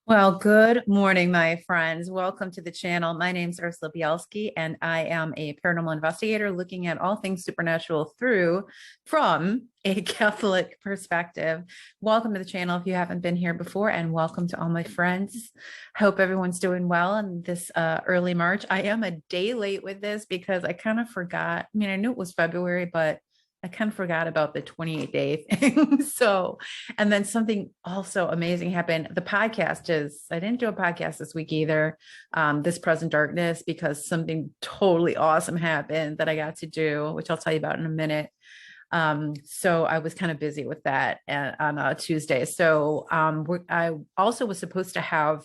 Well, good morning, my friends. Welcome to the channel. My name is Ursula Bielski, and I am a paranormal investigator looking at all things supernatural from a Catholic perspective. Welcome to the channel if you haven't been here before, and welcome to all my friends. Hope everyone's doing well in this early March. I am a day late with this because I kind of forgot. I mean, I knew it was February, but I kind of forgot about the 28-day thing. And then something also amazing happened. I didn't do a podcast this week either, This Present Darkness, because something totally awesome happened that I got to do, which I'll tell you about in a minute. So I was kind of busy with that on a Tuesday. I also was supposed to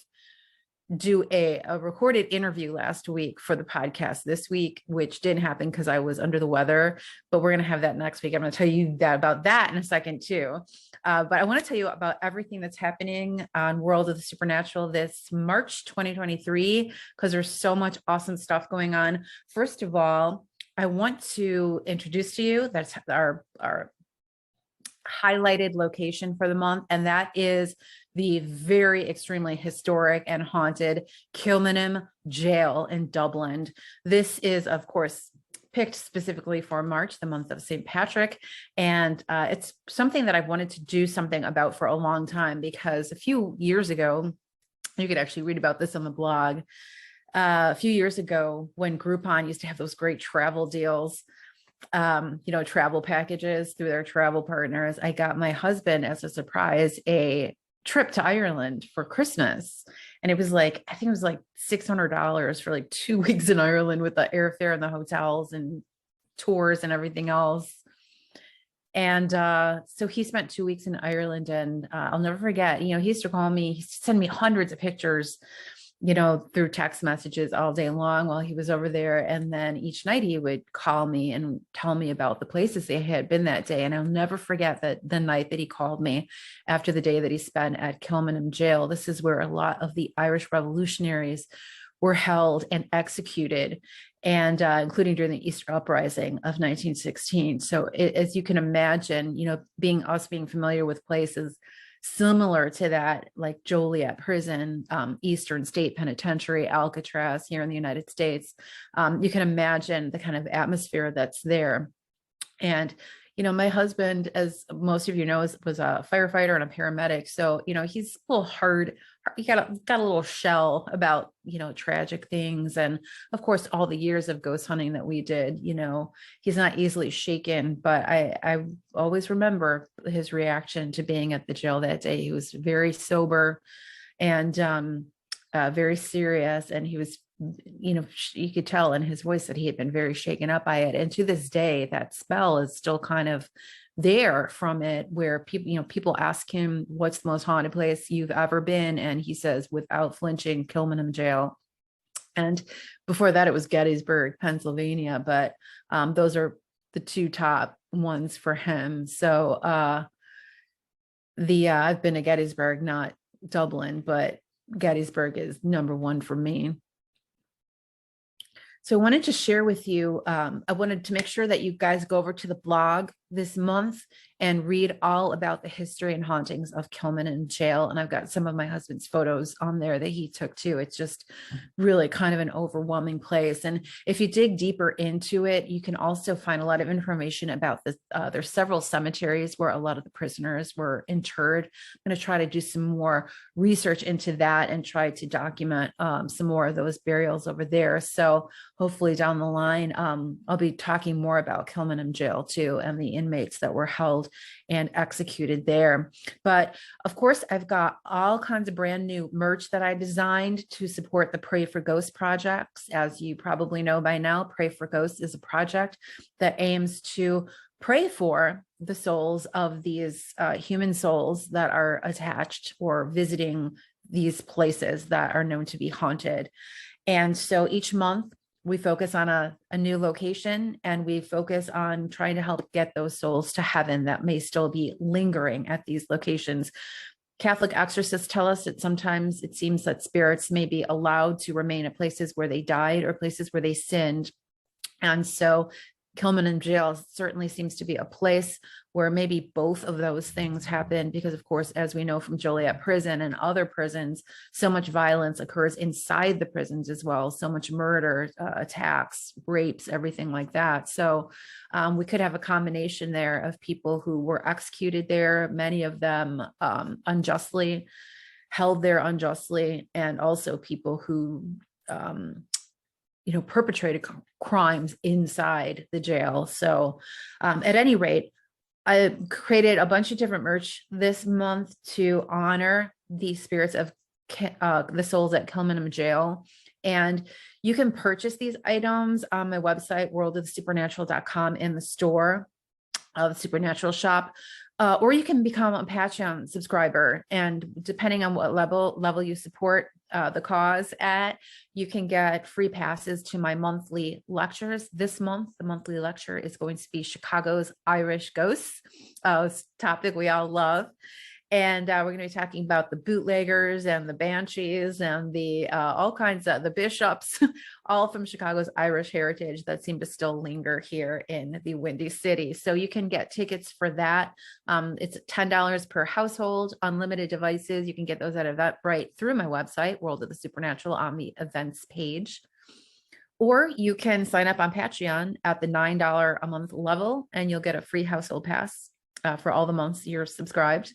do a recorded interview last week for the podcast this week, which didn't happen because I was under the weather, but we're going to have that next week. I'm going to tell you about that in a second too. But I want to tell you about everything that's happening on World of the Supernatural this March 2023, because there's so much awesome stuff going on. First of all, I want to introduce to you, that's our highlighted location for the month, and that is the very extremely historic and haunted Kilmainham Jail in Dublin. This is, of course, picked specifically for March, the month of St. Patrick. And it's something that I've wanted to do something about for a long time, because a few years ago, you could actually read about this on the blog, a few years ago when Groupon used to have those great travel deals, travel packages through their travel partners, I got my husband as a surprise a trip to Ireland for Christmas. And it was like, I think it was like $600 for like 2 weeks in Ireland with the airfare and the hotels and tours and everything else. And so he spent 2 weeks in Ireland, and I'll never forget, he used to call me, he used to send me hundreds of pictures, through text messages all day long while he was over there. And then each night he would call me and tell me about the places they had been that day. And I'll never forget that the night that he called me after the day that he spent at Kilmainham Jail. This is where a lot of the Irish revolutionaries were held and executed, and including during the Easter Uprising of 1916. So as you can imagine, being familiar with places similar to that, like Joliet Prison, Eastern State Penitentiary, Alcatraz here in the United States, you can imagine the kind of atmosphere that's there. And my husband, as most of you know, was a firefighter and a paramedic. So, he's a little hard. He got a little shell about, tragic things. And of course, all the years of ghost hunting that we did, he's not easily shaken. But I always remember his reaction to being at the jail that day. He was very sober and very serious. And he was, you could tell in his voice that he had been very shaken up by it. And to this day, that spell is still kind of there from it, where people ask him, what's the most haunted place you've ever been? And he says, without flinching, Kilmainham Jail. And before that, it was Gettysburg, Pennsylvania. But those are the two top ones for him. So I've been to Gettysburg, not Dublin, but Gettysburg is number one for me. So I wanted to share with you, I wanted to make sure that you guys go over to the blog this month and read all about the history and hauntings of Kilmainham Jail. And I've got some of my husband's photos on there that he took too. It's just really kind of an overwhelming place. And if you dig deeper into it, you can also find a lot of information about this. There's several cemeteries where a lot of the prisoners were interred. I'm going to try to do some more research into that and try to document some more of those burials over there. So hopefully down the line, I'll be talking more about Kilmainham Jail too, and the inmates that were held and executed there. But of course, I've got all kinds of brand new merch that I designed to support the Pray for Ghosts projects. As you probably know by now, Pray for Ghosts is a project that aims to pray for the souls of these human souls that are attached or visiting these places that are known to be haunted. And so each month, we focus on a new location, and we focus on trying to help get those souls to heaven that may still be lingering at these locations. Catholic exorcists tell us that sometimes it seems that spirits may be allowed to remain at places where they died or places where they sinned. And so Kilmainham jail certainly seems to be a place where maybe both of those things happen, because of course, as we know from Joliet prison and other prisons, so much violence occurs inside the prisons as well. So much murder, attacks, rapes, everything like that. So we could have a combination there of people who were executed there, many of them unjustly, held there unjustly, and also people who perpetrated crimes inside the jail. So at any rate, I created a bunch of different merch this month to honor the spirits of the souls at Kilmainham jail. And you can purchase these items on my website, worldofthesupernatural.com, in the store, the Supernatural shop. Or you can become a Patreon subscriber, and depending on what level you support the cause at, you can get free passes to my monthly lectures. This month, the monthly lecture is going to be Chicago's Irish Ghosts, topic we all love. And we're going to be talking about the bootleggers and the banshees and the all kinds of the bishops, all from Chicago's Irish heritage that seem to still linger here in the Windy City. So you can get tickets for that. It's $10 per household, unlimited devices. You can get those at Eventbrite through my website, World of the Supernatural, on the events page. Or you can sign up on Patreon at the $9 a month level, and you'll get a free household pass for all the months you're subscribed.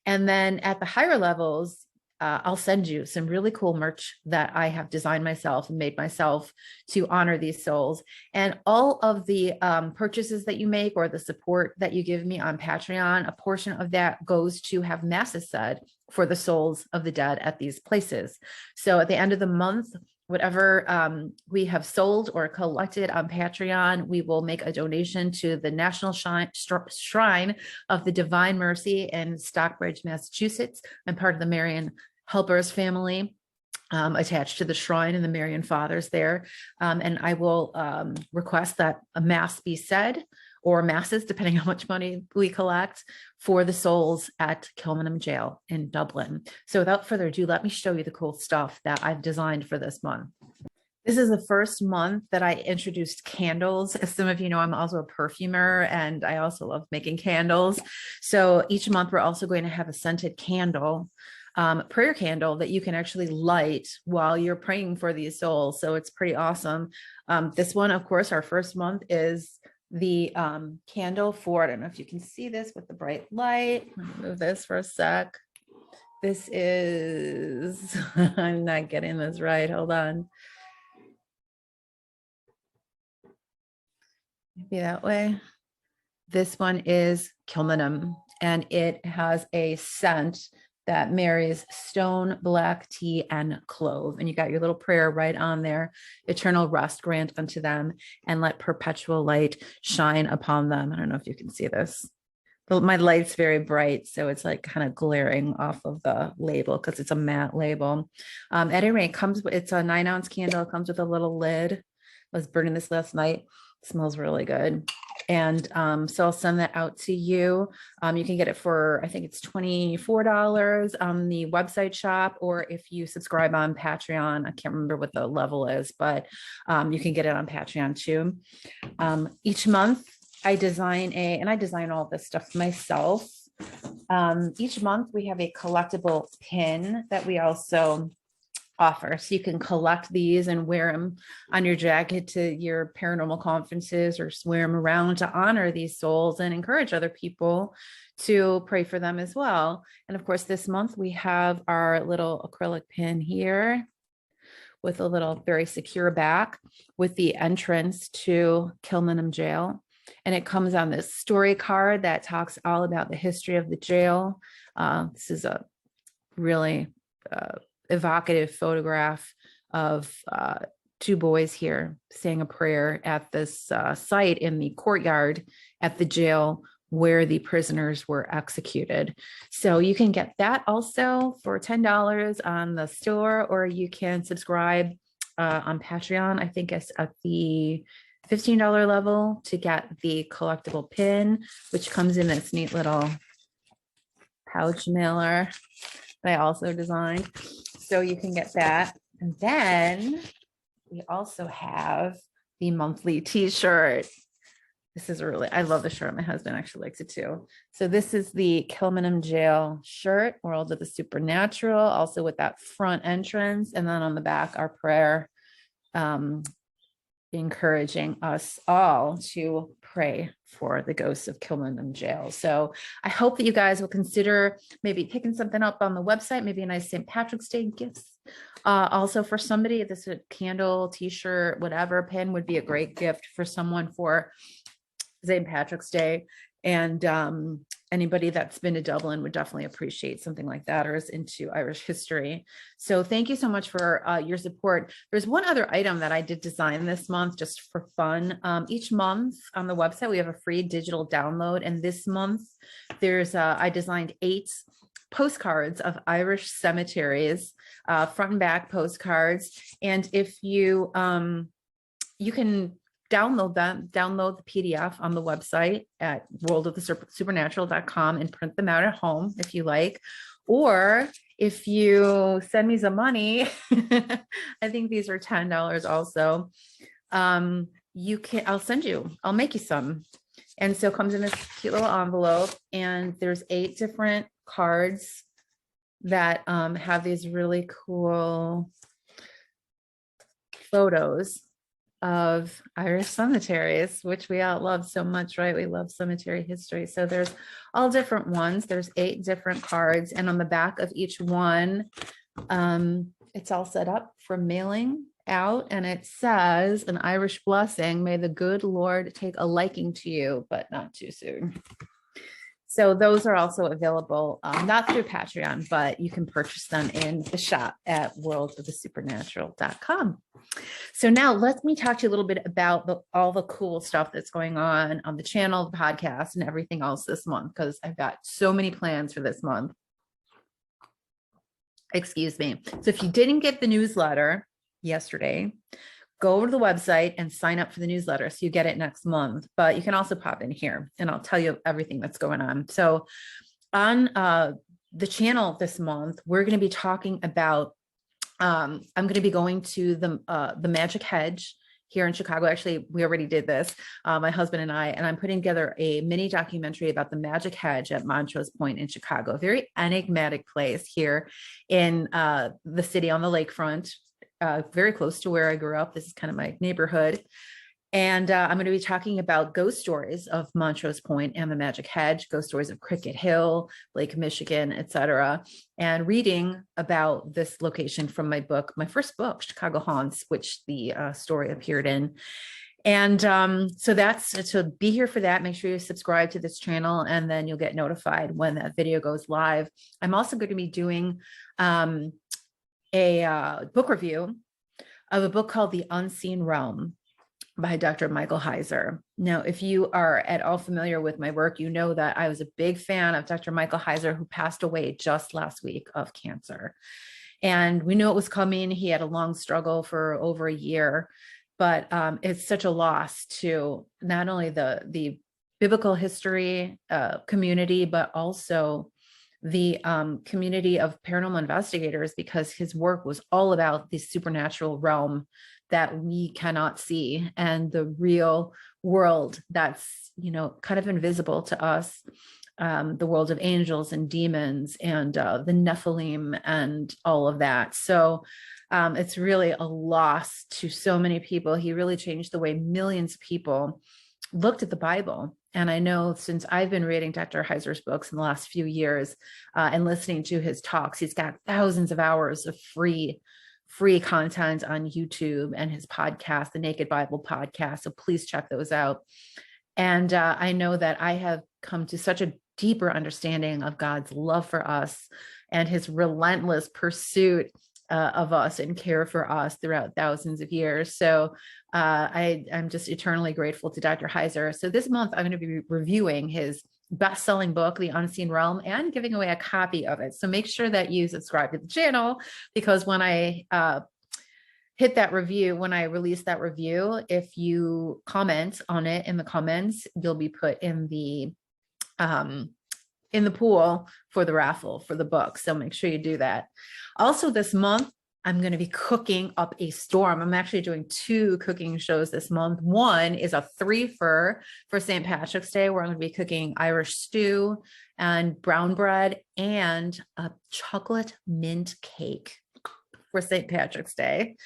And then at the higher levels, I'll send you some really cool merch that I have designed myself and made myself to honor these souls. And all of the purchases that you make, or the support that you give me on Patreon, a portion of that goes to have masses said for the souls of the dead at these places. So at the end of the month, whatever we have sold or collected on Patreon, we will make a donation to the National Shrine of the Divine Mercy in Stockbridge, Massachusetts. I'm part of the Marian Helpers family, attached to the shrine and the Marian Fathers there. And I will request that a mass be said, or masses, depending on how much money we collect, for the souls at Kilmainham Jail in Dublin. So without further ado, let me show you the cool stuff that I've designed for this month. This is the first month that I introduced candles. As some of you know, I'm also a perfumer, and I also love making candles. So each month we're also going to have a scented candle, prayer candle, that you can actually light while you're praying for these souls. So it's pretty awesome. This one, of course, our first month is the candle for, I don't know if you can see this with the bright light. Let me move this for a sec. This is, I'm not getting this right. Hold on. Maybe that way. This one is Kilmainham, and it has a scent that marries stone, black tea, and clove. And you got your little prayer right on there. Eternal rest grant unto them, and let perpetual light shine upon them. I don't know if you can see this. But my light's very bright, so it's like kind of glaring off of the label because it's a matte label. At any rate, it's a 9-ounce candle. It comes with a little lid. I was burning this last night. It smells really good. And so I'll send that out to you. You can get it for, I think it's $24 on the website shop, or if you subscribe on Patreon, I can't remember what the level is, but you can get it on Patreon too. Each month I design and I design all this stuff myself. Each month we have a collectible pin that we also offer. So you can collect these and wear them on your jacket to your paranormal conferences, or just wear them around to honor these souls and encourage other people to pray for them as well. And of course, this month we have our little acrylic pin here with a little very secure back with the entrance to Kilmainham Jail. And it comes on this story card that talks all about the history of the jail. This is a really evocative photograph of two boys here saying a prayer at this site in the courtyard at the jail where the prisoners were executed. So you can get that also for $10 on the store, or you can subscribe on Patreon. I think it's at the $15 level to get the collectible pin, which comes in this neat little pouch mailer that I also designed. So you can get that. And then we also have the monthly t-shirt. This is I love the shirt. My husband actually likes it too. So this is the Kilmainham Jail shirt, World of the Supernatural, also with that front entrance. And then on the back, our prayer, encouraging us all to pray for the ghosts of Kilmainham Jail. So I hope that you guys will consider maybe picking something up on the website, maybe a nice St. Patrick's Day gifts. Also for somebody, this is a candle, t-shirt, whatever, pen would be a great gift for someone for St. Patrick's Day. And anybody that's been to Dublin would definitely appreciate something like that or is into Irish history. So thank you so much for your support. There's one other item that I did design this month just for fun. Each month on the website, we have a free digital download. And this month, I designed 8 postcards of Irish cemeteries, front and back postcards. And if you can download the PDF on the website at worldofthesupernatural.com and print them out at home if you like. Or if you send me some money, I think these are $10 also. I'll make you some. And so it comes in this cute little envelope, and there's 8 different cards that have these really cool photos of Irish cemeteries, which we all love so much, right? We love cemetery history. So there's all different ones. There's 8 different cards. And on the back of each one, it's all set up for mailing out. And it says an Irish blessing, may the good Lord take a liking to you, but not too soon. So those are also available, not through Patreon, but you can purchase them in the shop at worldofthesupernatural.com. So now let me talk to you a little bit about all the cool stuff that's going on the channel, the podcast, and everything else this month, because I've got so many plans for this month. Excuse me. So if you didn't get the newsletter yesterday, go over to the website and sign up for the newsletter so you get it next month. But you can also pop in here and I'll tell you everything that's going on. So on the channel this month, we're going to be talking about, I'm going to be going to the Magic Hedge here in Chicago. Actually, we already did this, my husband and I'm putting together a mini documentary about the Magic Hedge at Montrose Point in Chicago, a very enigmatic place here in the city on the lakefront. Very close to where I grew up. This is kind of my neighborhood. And I'm going to be talking about ghost stories of Montrose Point and the Magic Hedge, ghost stories of Cricket Hill, Lake Michigan, etc., and reading about this location from my first book, Chicago Haunts, which the story appeared in. And so that's to be here for that. Make sure you subscribe to this channel and then you'll get notified when that video goes live. I'm also going to be doing a book review of a book called The Unseen Realm by Dr. Michael Heiser. Now, if you are at all familiar with my work, you know that I was a big fan of Dr. Michael Heiser, who passed away just last week of cancer. And we knew it was coming. He had a long struggle for over a year, but it's such a loss to not only the biblical history community, but also the community of paranormal investigators, because his work was all about the supernatural realm that we cannot see and the real world that's, kind of invisible to us, the world of angels and demons and the Nephilim and all of that. So it's really a loss to so many people. He really changed the way millions of people looked at the Bible. And I know since I've been reading Dr. Heiser's books in the last few years and listening to his talks, he's got thousands of hours of free content on YouTube and his podcast, the Naked Bible podcast. So please check those out. And I know that I have come to such a deeper understanding of God's love for us and his relentless pursuit of us and care for us throughout thousands of years. So I'm just eternally grateful to Dr. Heiser. So this month, I'm going to be reviewing his best-selling book, The Unseen Realm, and giving away a copy of it. So make sure that you subscribe to the channel, because when I hit that review, when I release that review, if you comment on it in the comments, you'll be put in the pool for the raffle for the book. So make sure you do that. Also this month, I'm going to be cooking up a storm. I'm actually doing 2 cooking shows this month. One is a 3-fer for St. Patrick's Day, where I'm going to be cooking Irish stew and brown bread and a chocolate mint cake for St. Patrick's Day.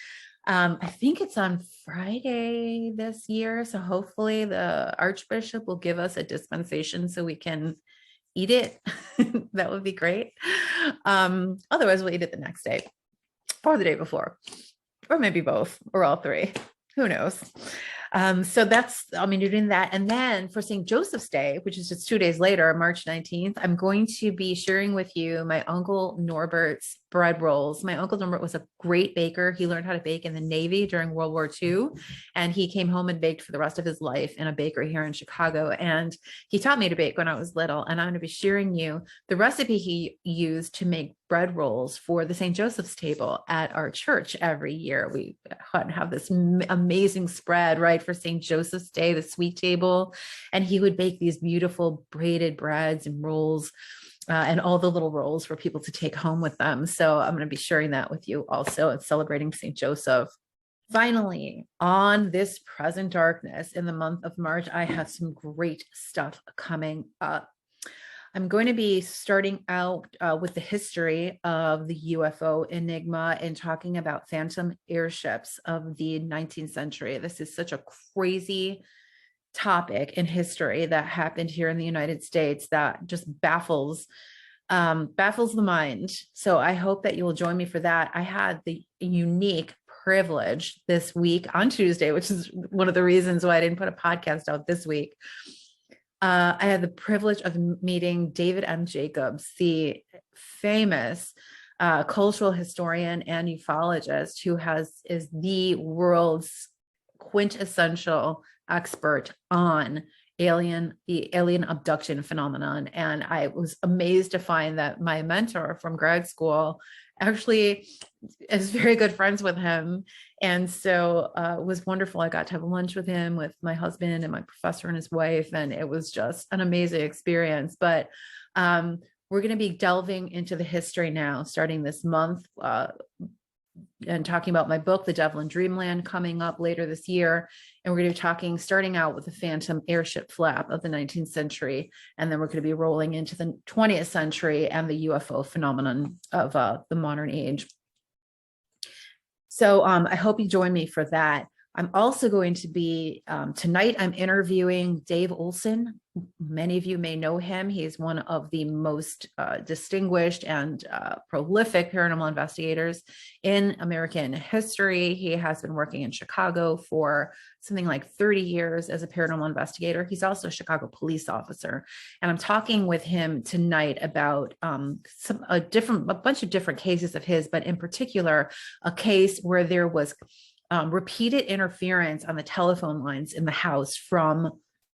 I think it's on Friday this year. So hopefully the Archbishop will give us a dispensation so we can eat it. That would be great. Otherwise, we'll eat it the next day or the day before, or maybe both or all 3. Who knows? So that's, I'm doing that. And then for St. Joseph's Day, which is just 2 days later, March 19th, I'm going to be sharing with you my Uncle Norbert's bread rolls. My Uncle Norbert was a great baker. He learned how to bake in the Navy during World War II, and he came home and baked for the rest of his life in a bakery here in Chicago. And he taught me to bake when I was little. And I'm going to be sharing you the recipe he used to make bread rolls for the St. Joseph's table at our church every year. We have this amazing spread, right, for St. Joseph's Day, the sweet table. And he would bake these beautiful braided breads and rolls, and all the little rolls for people to take home with them. So I'm going to be sharing that with you also and celebrating St. Joseph. Finally, on this present darkness in the month of March, I have some great stuff coming up. I'm going to be starting out with the history of the UFO enigma and talking about phantom airships of the 19th century. This is such a crazy topic in history that happened here in the United States that just baffles the mind. So I hope that you will join me for that. I had the unique privilege this week on Tuesday, which is one of the reasons why I didn't put a podcast out this week. I had the privilege of meeting David M. Jacobs, the famous cultural historian and ufologist who is the world's quintessential expert on the alien abduction phenomenon. And I was amazed to find that my mentor from grad school actually is very good friends with him. And so it was wonderful. I got to have lunch with him, with my husband and my professor and his wife, and it was just an amazing experience. But we're going to be delving into the history now, starting this month, and talking about my book, The Devil in Dreamland, coming up later this year. And we're going to be starting out with the phantom airship flap of the 19th century. And then we're going to be rolling into the 20th century and the UFO phenomenon of the modern age. So I hope you join me for that. I'm also going to be, tonight I'm interviewing Dave Olson. Many of you may know him. He's one of the most distinguished and prolific paranormal investigators in American history. He has been working in Chicago for something like 30 years as a paranormal investigator. He's also a Chicago police officer. And I'm talking with him tonight about a bunch of different cases of his, but in particular, a case where there was repeated interference on the telephone lines in the house from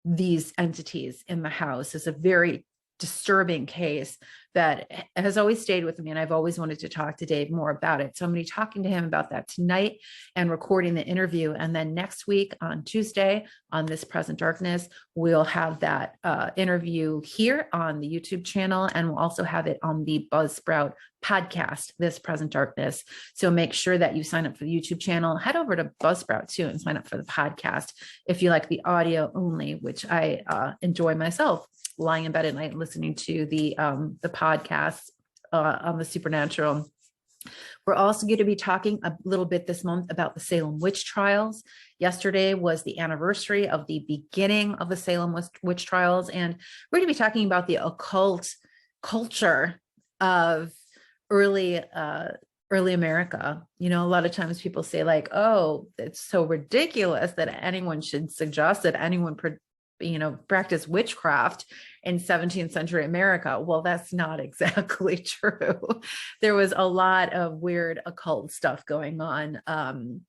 these entities in the house. Is a very disturbing case that has always stayed with me, and I've always wanted to talk to Dave more about it. So I'm going to be talking to him about that tonight and recording the interview. And then next week on Tuesday on This Present Darkness, we'll have that interview here on the YouTube channel, and we'll also have it on the Buzzsprout podcast, This Present Darkness. So make sure that you sign up for the YouTube channel. Head over to Buzzsprout too and sign up for the podcast if you like the audio only, which I enjoy myself, lying in bed at night listening to the podcast on the supernatural. We're also going to be talking a little bit this month about the Salem witch trials. Yesterday was the anniversary of the beginning of the Salem witch trials, and we're going to be talking about the occult culture of early America. You know, a lot of times people say like, oh, it's so ridiculous that anyone should suggest that anyone practice witchcraft in 17th century America. Well, that's not exactly true. There was a lot of weird occult stuff going on,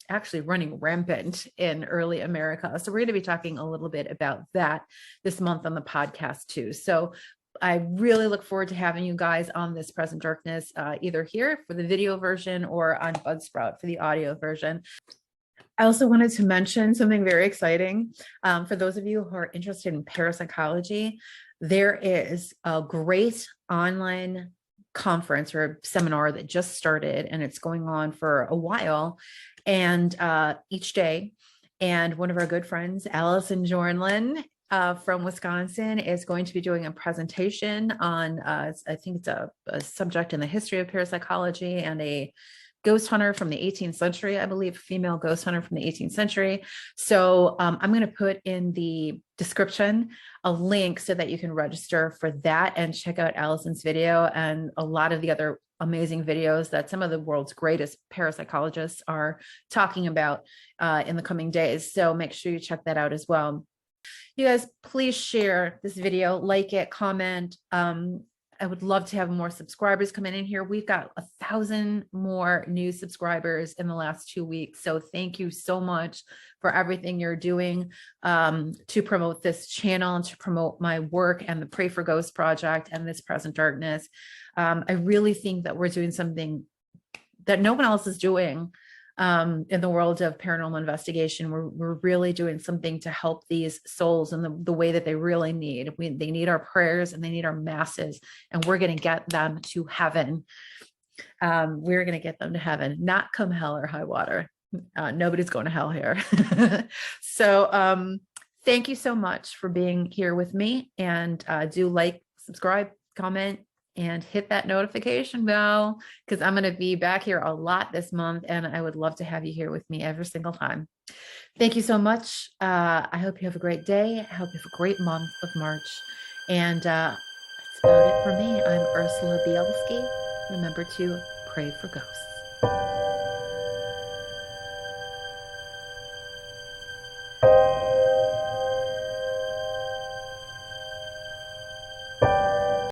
actually running rampant in early America. So we're going to be talking a little bit about that this month on the podcast too. So I really look forward to having you guys on This Present Darkness, either here for the video version or on Buzzsprout for the audio version. I also wanted to mention something very exciting. For those of you who are interested in parapsychology, there is a great online conference or seminar that just started, and it's going on for a while, and each day. And one of our good friends, Allison Jornlin, from Wisconsin, is going to be doing a presentation on, I think it's a subject in the history of parapsychology, and a ghost hunter from the 18th century, I believe, female ghost hunter from the 18th century. So I'm going to put in the description a link so that you can register for that and check out Allison's video and a lot of the other amazing videos that some of the world's greatest parapsychologists are talking about in the coming days. So make sure you check that out as well. You guys, please share this video, like it, comment. I would love to have more subscribers coming in here. We've got 1,000 more new subscribers in the last 2 weeks. So thank you so much for everything you're doing to promote this channel and to promote my work and the Pray for Ghosts project and this Present Darkness. I really think that we're doing something that no one else is doing in the world of paranormal investigation. We're really doing something to help these souls in the way that they really need. They need our prayers and they need our masses, and we're going to get them to heaven. We're going to get them to heaven, not come hell or high water. Nobody's going to hell here. So thank you so much for being here with me, and do like, subscribe, comment, and hit that notification bell, because I'm going to be back here a lot this month, and I would love to have you here with me every single time. Thank you so much. I hope you have a great day. I hope you have a great month of March. And that's about it for me. I'm Ursula Bielski. Remember to pray for ghosts.